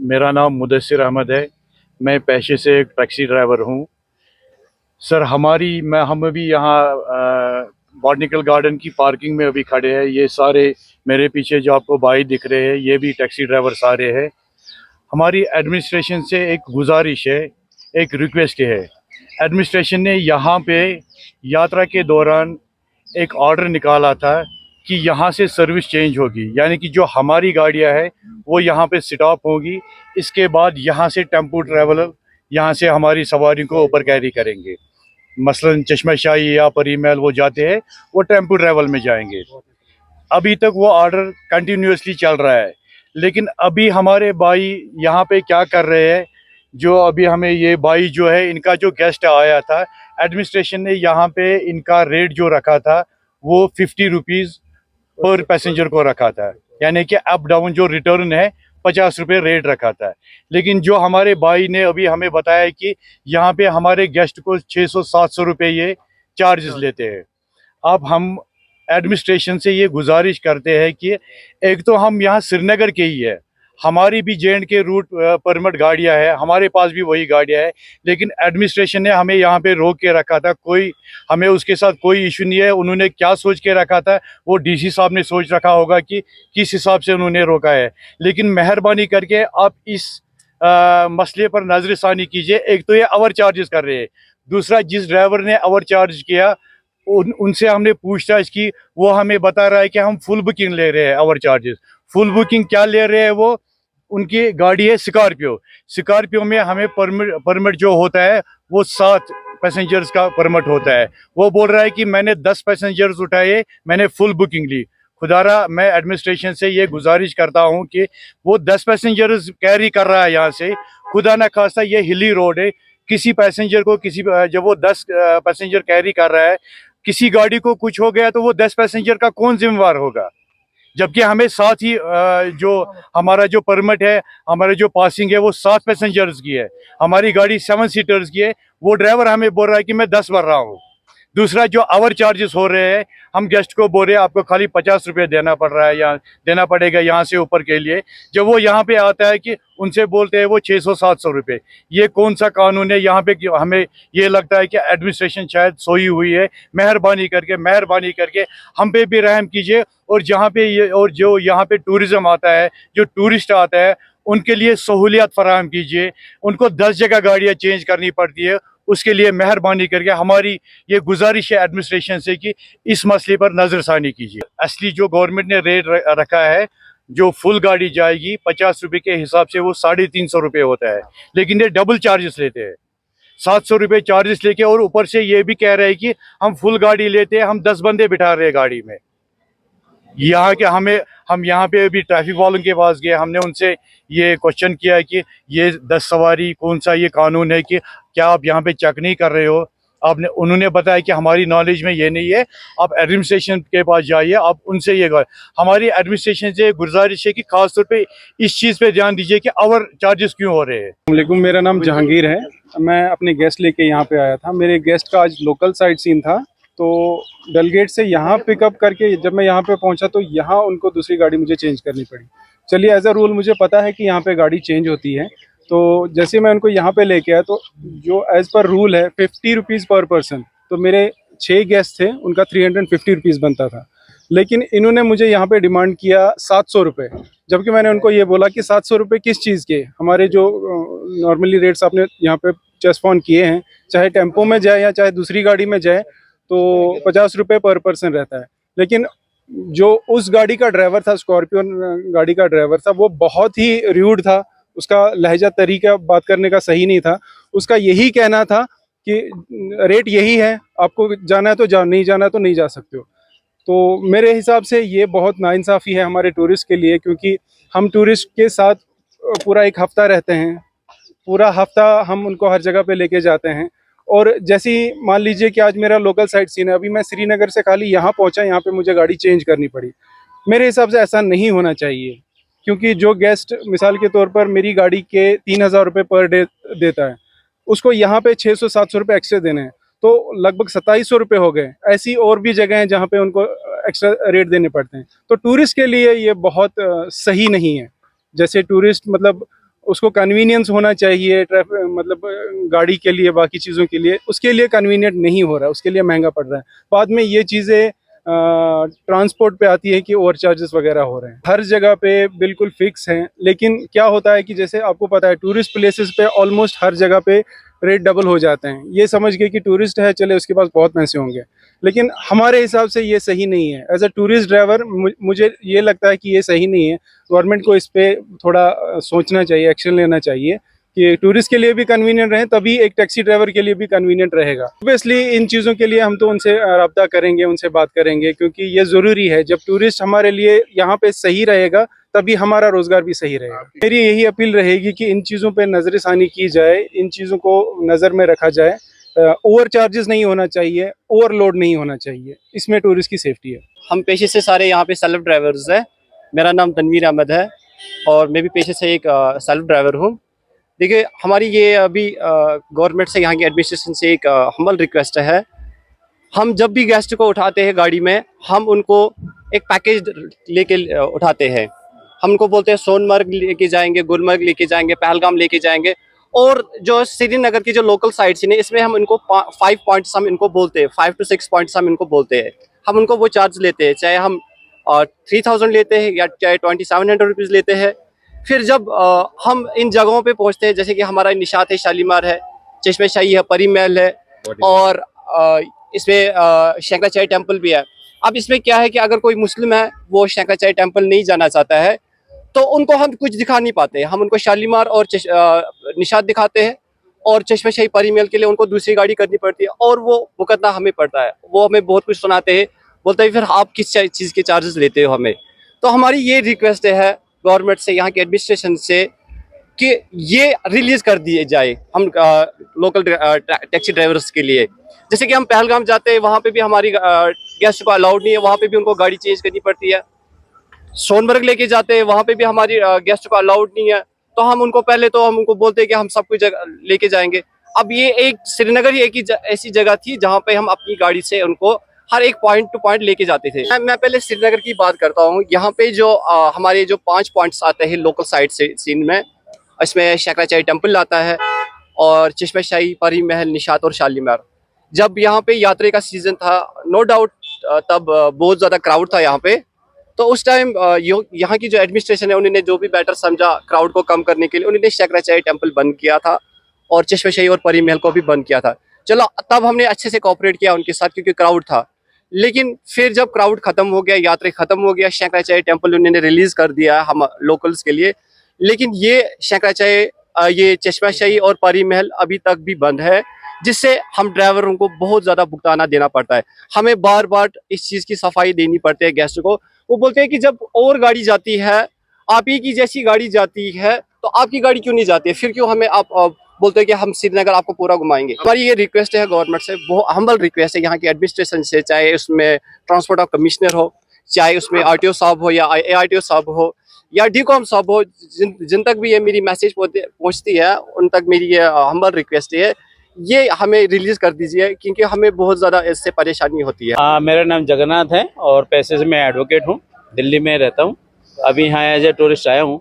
मेरा नाम मुदस्सिर अहमद है। मैं पेशे से एक टैक्सी ड्राइवर हूँ। सर हम अभी यहाँ बॉटनिकल गार्डन की पार्किंग में अभी खड़े हैं। ये सारे मेरे पीछे जो आपको भाई दिख रहे हैं, ये भी टैक्सी ड्राइवर सारे हैं। हमारी एडमिनिस्ट्रेशन से एक गुजारिश है, एक रिक्वेस्ट है। एडमिनिस्ट्रेशन ने यहाँ पे यात्रा के दौरान एक ऑर्डर निकाला था कि यहाँ से सर्विस चेंज होगी, यानी कि जो हमारी गाड़ियाँ हैं वो यहाँ पे स्टॉप होगी। इसके बाद यहाँ से टेम्पो ट्रैवलर यहाँ से हमारी सवारी को ऊपर कैरी करेंगे। मसलन चश्मा शाही या परी महल वो जाते हैं, वो टेम्पो ट्रैवल में जाएंगे। अभी तक वो ऑर्डर कंटिन्यूसली चल रहा है, लेकिन अभी हमारे भाई यहाँ पे क्या कर रहे हैं, जो अभी हमें ये भाई जो है इनका जो गेस्ट आया था, एडमिनिस्ट्रेशन ने यहाँ पे इनका रेट जो रखा था वो 50 रुपीज़ पर पैसेंजर को रखा था, यानी कि अप डाउन जो रिटर्न है 50 रुपये रेट रखा था। लेकिन जो हमारे भाई ने अभी हमें बताया कि यहाँ पे हमारे गेस्ट को 600-700 रुपये ये चार्जेस लेते हैं। अब हम एडमिनिस्ट्रेशन से ये गुजारिश करते हैं कि एक तो हम यहाँ श्रीनगर के ही है, हमारी भी जे एंड के रूट परमिट गाड़ियाँ है, हमारे पास भी वही गाड़ियाँ है, लेकिन एडमिनिस्ट्रेशन ने हमें यहाँ पे रोक के रखा था। कोई हमें उसके साथ कोई इशू नहीं है। उन्होंने क्या सोच के रखा था वो डीसी साहब ने सोच रखा होगा कि किस हिसाब से उन्होंने रोका है। लेकिन मेहरबानी करके आप इस मसले पर नजरसानी कीजिए। एक तो ये ओवर चार्जेस कर रहे हैं, दूसरा जिस ड्राइवर ने ओवर चार्ज किया उनसे हमने पूछताछ की, वो हमें बता रहा है कि हम फुल बुकिंग ले रहे हैं। ओवर चार्जेस फुल बुकिंग क्या ले रहे हैं, वो उनकी गाड़ी है स्कॉर्पियो में हमें परमिट जो होता है वो 7 पैसेंजर्स का परमिट होता है। वो बोल रहा है कि मैंने 10 पैसेंजर्स उठाए, मैंने फुल बुकिंग ली। खुदारा मैं एडमिनिस्ट्रेशन से ये गुजारिश करता हूँ कि वो 10 पैसेंजर्स कैरी कर रहा है यहाँ से, खुदा न खास्ता ये हिली रोड है, किसी पैसेंजर को जब वो 10 पैसेंजर कैरी कर रहा है, किसी गाड़ी को कुछ हो गया तो वो 10 पैसेंजर का कौन जिम्मेवार होगा। जबकि हमें साथ ही जो हमारा जो परमिट है, हमारे जो पासिंग है वो 7 पैसेंजर्स की है, हमारी गाड़ी 7 सीटर्स की है। वो ड्राइवर हमें बोल रहा है कि मैं 10 भर रहा हूँ। दूसरा जो आवर चार्जेस हो रहे हैं, हम गेस्ट को बोल रहे हैं आपको खाली 50 रुपये देना पड़ रहा है या देना पड़ेगा यहाँ से ऊपर के लिए। जब वो यहाँ पे आता है कि उनसे बोलते हैं वो 600-700 रुपये। ये कौन सा कानून है यहाँ पे? हमें ये लगता है कि एडमिनिस्ट्रेशन शायद सोई हुई है। मेहरबानी करके हम पे भी रहम कीजिए। और जो यहाँ पे टूरिज्म आता है, जो टूरिस्ट आता है, उनके लिए सहूलियत फराहम कीजिए। उनको 10 जगह गाड़ियाँ चेंज करनी पड़ती है, उसके लिए मेहरबानी करके हमारी ये गुजारिश है एडमिनिस्ट्रेशन से कि इस मसले पर नजरसानी कीजिए। असली जो गवर्नमेंट ने रेट रखा है, जो फुल गाड़ी जाएगी 50 रुपये के हिसाब से वो 350 रुपये होता है, लेकिन ये डबल चार्जेस लेते हैं, 700 रुपये चार्जेस लेके। और ऊपर से ये भी कह रहे हैं कि हम फुल गाड़ी लेते हैं, हम 10 बंदे बिठा रहे हैं गाड़ी में। यहाँ के हम यहाँ पे भी ट्रैफिक वालों के पास गए, हमने उनसे ये क्वेश्चन किया है कि ये 10 सवारी कौन सा ये कानून है कि क्या आप यहाँ पे चेक नहीं कर रहे हो? उन्होंने बताया कि हमारी नॉलेज में ये नहीं है, आप एडमिनिस्ट्रेशन के पास जाइए, आप उनसे ये हमारी एडमिनिस्ट्रेशन से गुजारिश है कि खासतौर पे इस चीज़ पे ध्यान दीजिए कि ओवर चार्जेस क्यों हो रहे हैं। वालेकुम, मेरा नाम जहांगीर है। मैं अपने गेस्ट लेके यहाँ पे आया था। मेरे गेस्ट का आज लोकल साइट सीन था, तो डलगेट से यहाँ पिकअप करके जब मैं यहाँ पे पहुँचा तो यहाँ उनको दूसरी गाड़ी मुझे चेंज करनी पड़ी। चलिए, एज अ रूल मुझे पता है कि यहाँ पे गाड़ी चेंज होती है, तो जैसे मैं उनको यहाँ पे लेके आया तो जो एज पर रूल है 50 रुपीज़ पर पर्सन, तो मेरे 6 गेस्ट थे, उनका 350 रुपीज़ बनता था। लेकिन इन्होंने मुझे यहाँ पे डिमांड किया 700 रुपये, जबकि मैंने उनको ये बोला कि 700 रुपये किस चीज़ के? हमारे जो नॉर्मली रेट्स आपने यहाँ पे चेस्ट ऑन किए हैं, चाहे टेम्पो में जाए या चाहे दूसरी गाड़ी में जाए, तो 50 रुपये पर पर्सन रहता है। लेकिन जो उस गाड़ी का ड्राइवर था, स्कॉर्पियो गाड़ी का ड्राइवर था, वो बहुत ही र्यूड था। उसका लहजा तरीका बात करने का सही नहीं था। उसका यही कहना था कि रेट यही है, आपको जाना है तो जाओ, नहीं जाना है तो नहीं जा सकते हो। तो मेरे हिसाब से ये बहुत नाइंसाफ़ी है हमारे टूरिस्ट के लिए, क्योंकि हम टूरिस्ट के साथ पूरा 1 हफ़्ता रहते हैं, पूरा हफ़्ता हम उनको हर जगह पे लेके जाते हैं। और जैसे ही मान लीजिए कि आज मेरा लोकल साइट सीन है, अभी मैं श्रीनगर से खाली यहाँ पहुँचा, यहाँ पे मुझे गाड़ी चेंज करनी पड़ी। मेरे हिसाब से ऐसा नहीं होना चाहिए, क्योंकि जो गेस्ट मिसाल के तौर पर मेरी गाड़ी के 3000 रुपये पर डे देता है, उसको यहाँ पे 600-700 रुपये एक्स्ट्रा देने हैं, तो लगभग 2700 रुपये हो गए। ऐसी और भी जगह हैं जहाँ पे उनको एक्स्ट्रा रेट देने पड़ते हैं। तो टूरिस्ट के लिए ये बहुत सही नहीं है। जैसे टूरिस्ट मतलब उसको कन्वीनियंस होना चाहिए मतलब गाड़ी के लिए, बाकी चीज़ों के लिए, उसके लिए कन्वीनियंट नहीं हो रहा है, उसके लिए महंगा पड़ रहा है। बाद में ये चीज़ें ट्रांसपोर्ट पे आती है कि ओवर चार्जेस वगैरह हो रहे हैं। हर जगह पे बिल्कुल फिक्स हैं, लेकिन क्या होता है कि जैसे आपको पता है टूरिस्ट प्लेसेस पे ऑलमोस्ट हर जगह पे रेट डबल हो जाते हैं। ये समझ के कि टूरिस्ट है, चले उसके पास बहुत पैसे होंगे, लेकिन हमारे हिसाब से ये सही नहीं है। एज अ टूरिस्ट ड्राइवर मुझे ये लगता है कि ये सही नहीं है। गवर्नमेंट को इस पे थोड़ा सोचना चाहिए, एक्शन लेना चाहिए कि टूरिस्ट के लिए भी कन्वीनियंट रहे, तभी एक टैक्सी ड्राइवर के लिए भी कन्वीनियंट रहेगा। ऑब्वियसली इन चीज़ों के लिए हम तो उनसे रब्ता करेंगे, उनसे बात करेंगे, क्योंकि ये ज़रूरी है। जब टूरिस्ट हमारे लिए यहाँ पे सही रहेगा तभी हमारा रोजगार भी सही रहेगा। मेरी यही अपील रहेगी कि इन चीज़ों पे नज़रसानी की जाए, इन चीज़ों को नज़र में रखा जाए। ओवर चार्जेस नहीं होना चाहिए, ओवरलोड नहीं होना चाहिए, इसमें टूरिस्ट की सेफ्टी है। हम पेशे से सारे यहाँ पे सेल्फ ड्राइवर्स हैं। मेरा नाम तनवीर अहमद है और मैं भी पेशे से एक सेल्फ ड्राइवर हूँ। देखिए, हमारी ये अभी गवर्नमेंट से, यहाँ की एडमिनिस्ट्रेशन से एक हम्बल रिक्वेस्ट है। हम जब भी गेस्ट को उठाते हैं गाड़ी में, हम उनको एक पैकेज लेके उठाते हैं। हम उनको बोलते हैं सोनमर्ग लेके जाएंगे, गुलमर्ग लेके जाएंगे, पहलगाम लेके जाएंगे, और जो श्रीनगर की जो लोकल साइट्स हैं इसमें हम इनको 5 पॉइंट्स हम इनको बोलते हैं, 5 to 6 पॉइंट्स हम इनको बोलते हैं। हम उनको वो चार्ज लेते हैं, चाहे हम 3000 लेते हैं या चाहे 2700 रुपीज़ लेते हैं। फिर जब हम इन जगहों पे पहुंचते हैं, जैसे कि हमारा निशात है, शालीमार है, चश्मे शाही है, परी महल है, और इसमें शंकराचार्य टेम्पल भी है। अब इसमें क्या है कि अगर कोई मुस्लिम है, वो शंकराचार्य टेम्पल नहीं जाना चाहता है, तो उनको हम कुछ दिखा नहीं पाते। हम उनको शालीमार और निशात दिखाते हैं, और चश्मे शाही परी महल के लिए उनको दूसरी गाड़ी करनी पड़ती है, और वो मुकदमा हमें पड़ता है। वो हमें बहुत कुछ सुनाते हैं, बोलते हैं फिर आप किस चीज़ के चार्जेस लेते हो हमें। तो हमारी ये रिक्वेस्ट है गवर्नमेंट से, यहाँ के एडमिनिस्ट्रेशन से, कि ये रिलीज कर दिए जाए हम लोकल टैक्सी ड्राइवर्स के लिए। जैसे कि हम पहलगाम जाते हैं, वहाँ पे भी हमारी गेस्ट को अलाउड नहीं है, वहाँ पे भी उनको गाड़ी चेंज करनी पड़ती है। सोनमर्ग लेके जाते हैं, वहाँ पे भी हमारी गेस्ट को अलाउड नहीं है, तो हम उनको पहले तो हम उनको बोलते हैं कि हम सब कुछ लेके जाएंगे। अब ये एक श्रीनगर ही एक ही ऐसी जगह थी जहाँ पे हम अपनी गाड़ी से उनको हर एक पॉइंट टू पॉइंट लेके जाते थे। मैं पहले श्रीनगर की बात करता हूँ। यहाँ पे जो हमारे जो 5 पॉइंट्स आते हैं लोकल साइड से सीन में, इसमें शंकराचार्य टेम्पल आता है, और चश्मे शाही, परी महल, निशात और शालीमार। जब यहाँ पे यात्रा का सीजन था, नो डाउट तब बहुत ज़्यादा क्राउड था यहाँ पे। तो उस टाइम यहाँ की जो एडमिनिस्ट्रेशन है, उन्होंने जो भी बेटर समझा क्राउड को कम करने के लिए, उन्होंने शंकराचार्य टेम्पल बंद किया था और चश्मे शाही और परी महल को भी बंद किया था। चलो, तब हमने अच्छे से कोऑपरेट किया उनके साथ, क्योंकि क्राउड था। लेकिन फिर जब क्राउड खत्म हो गया, यात्रा खत्म हो गया, शंकराचार्य टेम्पल उन्होंने रिलीज कर दिया हम लोकल्स के लिए। लेकिन ये शंकराचार्य, ये चश्मा शाही और परी महल अभी तक भी बंद है, जिससे हम ड्राइवरों को बहुत ज़्यादा भुगताना देना पड़ता है। हमें बार बार इस चीज़ की सफाई देनी पड़ती है गेस्ट को। वो बोलते हैं कि जब और गाड़ी जाती है, आप ही की जैसी गाड़ी जाती है, तो आपकी गाड़ी क्यों नहीं जाती है, फिर क्यों हमें आप बोलते हैं कि हम श्रीनगर आपको पूरा घुमाएंगे। हमारी ये रिक्वेस्ट है गवर्नमेंट से, बहुत हम्बल रिक्वेस्ट है यहाँ की एडमिनिस्ट्रेशन से, चाहे उसमें ट्रांसपोर्ट ऑफ कमिश्नर हो, चाहे उसमें RTO साहब हो, या ARTO साहब हो, या DCOM साहब हो, जिन तक भी ये मेरी मैसेज पहुँचती है, उन तक मेरी ये हम्बल रिक्वेस्ट है, ये हमें रिलीज कर दीजिए, क्योंकि हमें बहुत ज़्यादा इससे परेशानी होती है। मेरा नाम जगन्नाथ है और पैसे से मैं एडवोकेट हूँ, दिल्ली में रहता हूँ। अभी यहाँ एज ए टूरिस्ट आया हूँ,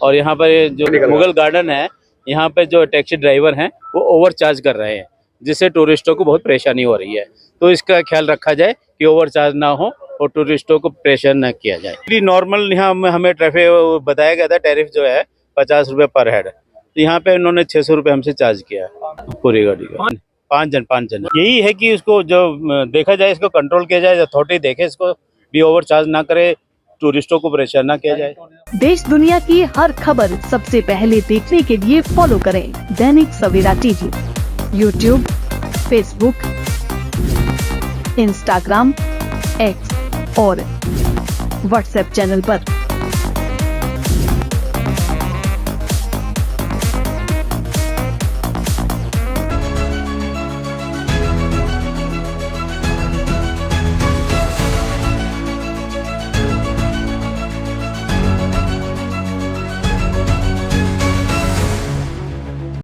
और यहाँ पर जो मुगल गार्डन है, यहाँ पे जो टैक्सी ड्राइवर हैं वो ओवर चार्ज कर रहे हैं, जिससे टूरिस्टों को बहुत परेशानी हो रही है। तो इसका ख्याल रखा जाए कि ओवर चार्ज ना हो और टूरिस्टों को परेशान न किया जाए। नॉर्मल यहाँ हमें ट्रैफिक बताया गया था, टैरिफ जो है 50 रुपये पर हेड, तो यहाँ पे उन्होंने 600 रुपये हमसे चार्ज किया पूरी गाड़ी का। 5 जन। यही है कि इसको जो देखा जाए, इसको कंट्रोल किया जाए, अथॉरिटी देखे, इसको भी ओवर चार्ज ना करे, टूरिस्टों को परेशान ना किया जाए। देश दुनिया की हर खबर सबसे पहले देखने के लिए फॉलो करें Dainik Savera TV, YouTube, Facebook, Instagram, X और WhatsApp चैनल पर।